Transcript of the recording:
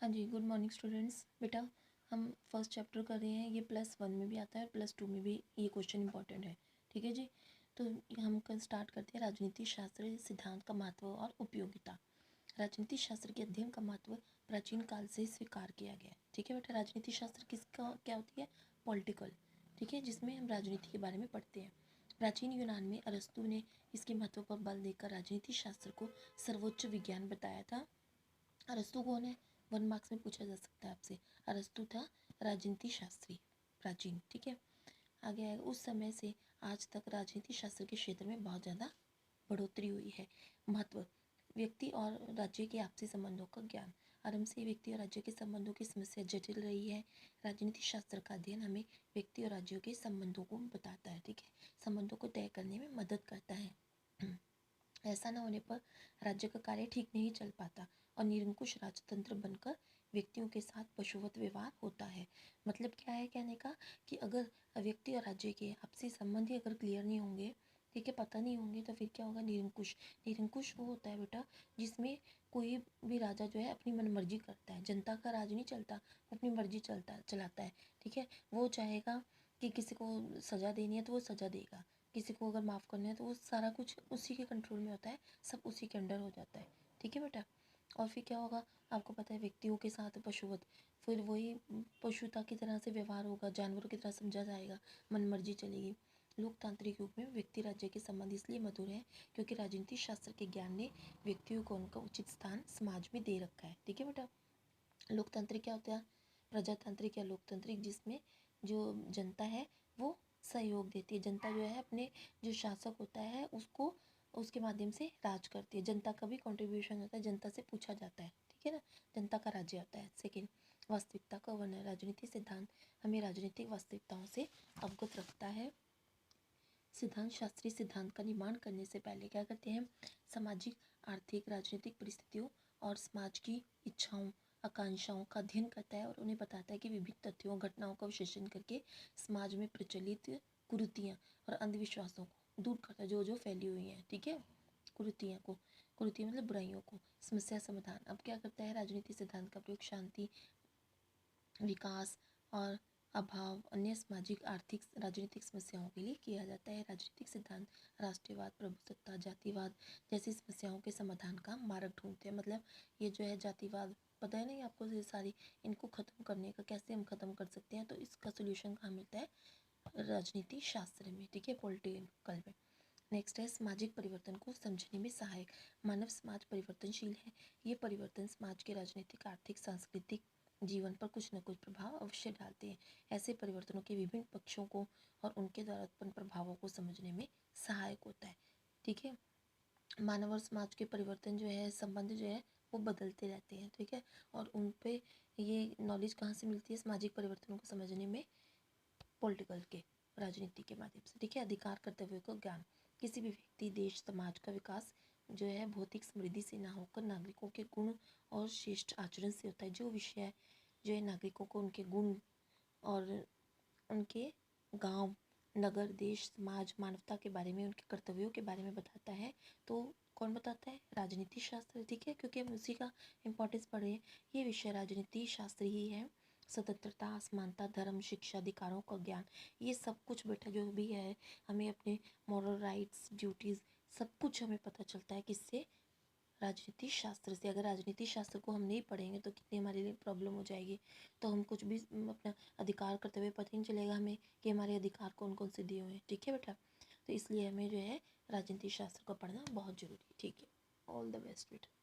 हाँ जी, good morning students. बेटा हम फर्स्ट चैप्टर कर रहे हैं, ये +1 में भी आता है और +2 में भी ये क्वेश्चन इंपॉर्टेंट है। ठीक है जी। तो हम कल स्टार्ट करते हैं राजनीति शास्त्र सिद्धांत का महत्व और उपयोगिता। राजनीति शास्त्र के अध्ययन का महत्व प्राचीन काल से स्वीकार किया गया है। ठीक है बेटा, राजनीति शास्त्र किसका क्या होती है? पॉलिटिकल। ठीक है, जिसमें हम राजनीति के बारे में पढ़ते हैं। प्राचीन यूनान में अरस्तु ने इसके महत्व पर बल देकर राजनीति शास्त्र को सर्वोच्च विज्ञान बताया था। अरस्तु कौन है? 1 मार्क्स में पूछा जा सकता है आपसे। अरस्तु था राजनीति शास्त्री प्राचीन। ठीक है, आगे आएगा। उस समय से आज तक राजनीति शास्त्र के क्षेत्र में बहुत ज़्यादा बढ़ोतरी हुई है। महत्व: व्यक्ति और राज्य के आपसी संबंधों का ज्ञान। आरंभ से व्यक्ति और राज्य के संबंधों की समस्या जटिल रही है। राजनीति शास्त्र का अध्ययन हमें व्यक्ति और राज्यों के संबंधों को बताता है। ठीक है, संबंधों को तय करने में मदद करता है। ऐसा न होने पर राज्य का कार्य ठीक नहीं चल पाता और निरंकुश राजतंत्र बनकर व्यक्तियों के साथ पशुवत व्यवहार होता है। मतलब क्या है कहने का कि अगर व्यक्ति और राज्य के आपसी संबंध ही अगर क्लियर नहीं होंगे, ठीक है, पता नहीं होंगे, तो फिर क्या होगा? निरंकुश। निरंकुश वो होता है बेटा जिसमें कोई भी राजा जो है अपनी मनमर्जी करता है। जनता का राज नहीं चलता, वो अपनी मर्जी चलाता है। ठीक है, वो चाहेगा कि किसी को सज़ा देनी है तो वो सज़ा देगा, किसी को अगर माफ़ करना है तो वो सारा कुछ उसी के कंट्रोल में होता है, सब उसी के अंडर हो जाता है। ठीक है बेटा, और फिर क्या होगा? आपको पता है व्यक्तियों के साथ पशुवत, फिर वही पशुता की तरह से व्यवहार होगा, जानवरों की तरह समझा जाएगा, मनमर्जी चलेगी। लोकतांत्रिक युग में व्यक्ति राज्य के संबंध इसलिए मधुर है क्योंकि राजनीति शास्त्र के ज्ञान ने व्यक्तियों को उनका उचित स्थान समाज में दे रखा है। ठीक है बेटा, लोकतांत्रिक क्या होता है? प्रजातांत्रिक या लोकतांत्रिक, जिसमें जो जनता है वो सहयोग देती है। जनता जो है अपने जो शासक होता है उसको उसके माध्यम से राज करती है। जनता का भी कंट्रीब्यूशन होता है, जनता से पूछा जाता है। ठीक है ना, जनता का राज्य होता है। सेकेंड, वास्तविकता का वर्णन। राजनीतिक सिद्धांत हमें राजनीतिक वास्तविकताओं से अवगत रखता है। सिद्धांत शास्त्रीय सिद्धांत का निर्माण करने से पहले क्या करते हैं? सामाजिक, आर्थिक, राजनीतिक परिस्थितियों और समाज की इच्छाओं, आकांक्षाओं का अध्ययन करता है और उन्हें बताता है कि विभिन्न तथ्यों घटनाओं का विश्लेषण करके समाज में प्रचलित कुरीतियाँ और अंधविश्वासों को दूर करता है, जो जो फैली हुई हैं। ठीक है, कुरीतियाँ मतलब बुराइयों को। समस्या समाधान। अब क्या करता है? राजनीति सिद्धांत का प्रयोग शांति, विकास और अभाव, अन्य सामाजिक, आर्थिक, राजनीतिक समस्याओं के लिए किया जाता है। राजनीतिक सिद्धांत राष्ट्रवाद, प्रभुसत्ता, जातिवाद जैसी समस्याओं के समाधान का मार्ग ढूंढते हैं। मतलब ये जो है जातिवाद, पता है नहीं आपको? ये सारी, इनको ख़त्म करने का, कैसे हम ख़त्म कर सकते हैं, तो इसका सोल्यूशन कहाँ मिलता है? राजनीति शास्त्र में। ठीक है, पॉलिटिकल में। नेक्स्ट है सामाजिक परिवर्तन को समझने में सहायक। मानव समाज परिवर्तनशील है। ये परिवर्तन समाज के राजनीतिक, आर्थिक, सांस्कृतिक जीवन पर कुछ न कुछ प्रभाव अवश्य डालते हैं। ऐसे परिवर्तनों के विभिन्न पक्षों को और उनके द्वारा उत्पन्न प्रभावों को समझने में सहायक होता है। ठीक है, मानव और समाज के परिवर्तन जो है, संबंध जो है वो बदलते रहते हैं। ठीक है, और उन पे ये नॉलेज कहाँ से मिलती है? सामाजिक परिवर्तनों को समझने में पॉलिटिकल के, राजनीति के माध्यम से। ठीक है, अधिकार कर्तव्य को ज्ञान। किसी भी व्यक्ति, देश, समाज का विकास जो है भौतिक समृद्धि से ना होकर नागरिकों के गुण और श्रेष्ठ आचरण से होता है। जो विषय जो है नागरिकों को उनके गुण और उनके गांव, नगर, देश, समाज, मानवता के बारे में, उनके कर्तव्यों के बारे में बताता है, तो कौन बताता है? राजनीति शास्त्र। ठीक है, क्योंकि हम उसी का इम्पोर्टेंस पढ़ रहे हैं। ये विषय राजनीति शास्त्र ही है। स्वतंत्रता, असमानता, धर्म, शिक्षा, अधिकारों का ज्ञान, ये सब कुछ बेटा जो भी है, हमें अपने मॉरल राइट्स, ड्यूटीज़, सब कुछ हमें पता चलता है किससे? राजनीति शास्त्र से। अगर राजनीति शास्त्र को हम नहीं पढ़ेंगे तो कितनी हमारे लिए प्रॉब्लम हो जाएगी। तो हम कुछ भी अपना अधिकार करते हुए पता ही नहीं चलेगा हमें कि हमारे अधिकार कौन कौन से दिए हुए हैं। ठीक है बेटा, तो इसलिए हमें जो है राजनीति शास्त्र को पढ़ना बहुत ज़रूरी है। ठीक है, ऑल द बेस्ट बेटा।